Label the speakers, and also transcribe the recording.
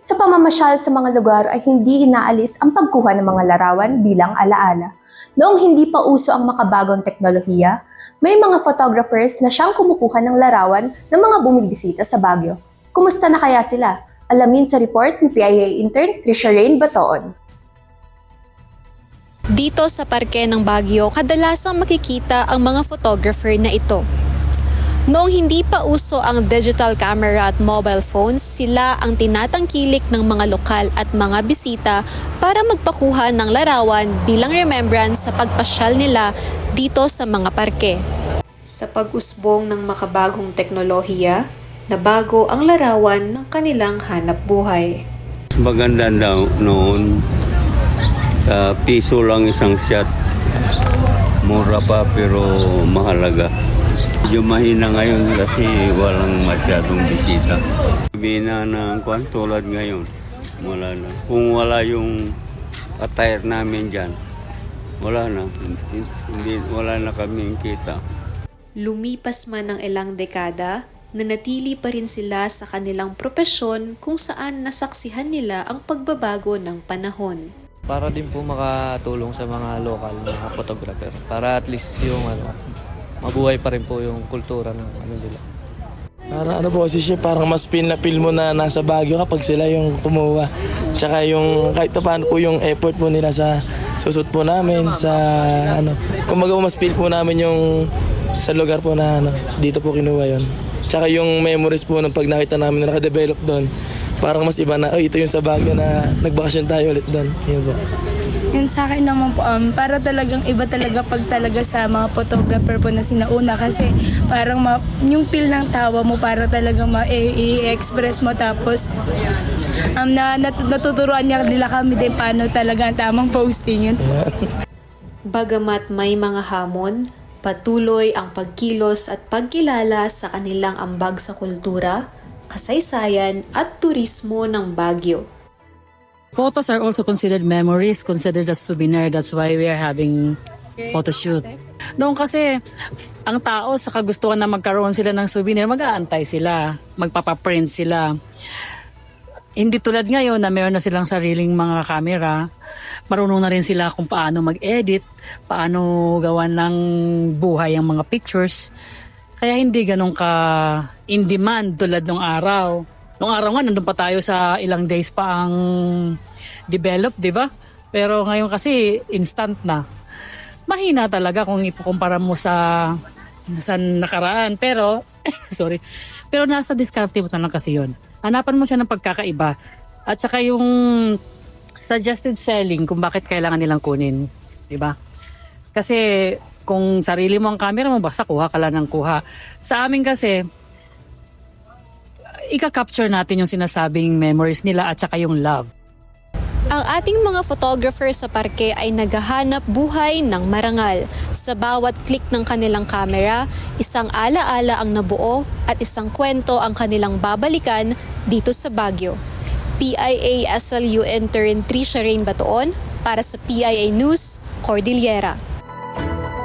Speaker 1: Sa pamamasyal sa mga lugar ay hindi inaalis ang pagkuha ng mga larawan bilang alaala. Noong hindi pa uso ang makabagong teknolohiya, may mga photographers na siyang kumukuha ng larawan ng mga bumibisita sa Baguio. Kumusta na kaya sila? Alamin sa report ni PIA intern Trisha Rain Batoon.
Speaker 2: Dito sa parke ng Baguio, kadalasang makikita ang mga photographer na ito. Noong hindi pa uso ang digital camera at mobile phones, sila ang tinatangkilik ng mga lokal at mga bisita para magpakuha ng larawan bilang remembrance sa pagpasyal nila dito sa mga parke. Sa pag-usbong ng makabagong teknolohiya, nabago ang larawan ng kanilang hanap buhay.
Speaker 3: Maganda daw noon, piso lang isang shot. Mura pa pero mahalaga. Medyo mahina ngayon kasi walang masyadong bisita. Bina ng kwan tulad ngayon, wala na. Kung wala yung attire namin dyan, wala na. Wala na kaming kita.
Speaker 2: Lumipas man ng ilang dekada, nanatili pa rin sila sa kanilang propesyon kung saan nasaksihan nila ang pagbabago ng panahon.
Speaker 4: Para din po makatulong sa mga local na photographer. Para at least yung mabuhay pa rin po yung kultura ng nila.
Speaker 5: Parang po kasi siya, parang mas feel na feel mo na nasa Baguio kapag sila yung kumuha. Tsaka yung kahit na paano po yung effort po nila sa susut po namin, sa kumbaga mas feel po namin yung sa lugar po na dito po kinuha yun. Tsaka yung memories po ng pag nakita namin na nakadevelop doon, parang mas iba na, ito yung sa Baguio na nagbakasyon tayo ulit doon. Yun po.
Speaker 6: Yun sa akin naman po, para talagang iba talaga pag talaga sa mga photographer po na sinauna kasi parang yung feel ng tawa mo para talagang i-express mo tapos natuturuan nila kami din paano talaga ang tamang posting yun.
Speaker 2: Bagamat may mga hamon, patuloy ang pagkilos at pagkilala sa kanilang ambag sa kultura, kasaysayan at turismo ng Baguio.
Speaker 7: Photos are also considered memories, considered as souvenir. That's why we are having photo shoot. Noong kasi, ang tao sa kagustuhan na magkaroon sila ng souvenir, mag-aantay sila, magpapaprint sila. Hindi tulad ngayon na meron na silang sariling mga camera, marunong na rin sila kung paano mag-edit, paano gawan ng buhay ang mga pictures. Kaya hindi ganun ka in demand tulad nung araw. Nung araw nga, nandun pa tayo sa ilang days pa ang develop, di ba? Pero ngayon kasi instant na. Mahina talaga kung ipukumpara mo sa nakaraan. Pero, sorry. Pero nasa diskarte mo na lang kasi yun. Hanapan mo siya ng pagkakaiba. At saka yung suggested selling kung bakit kailangan nilang kunin. Di ba? Kasi kung sarili mo ang camera mo, basta kuha ka lang ng kuha. Sa amin kasi, ika-capture natin yung sinasabing memories nila at saka yung love.
Speaker 2: Ang ating mga photographer sa parke ay naghahanap buhay ng marangal. Sa bawat click ng kanilang camera, isang alaala ang nabuo at isang kwento ang kanilang babalikan dito sa Baguio. PIA SLU intern Trisha Rain Batoon para sa PIA News, Cordillera.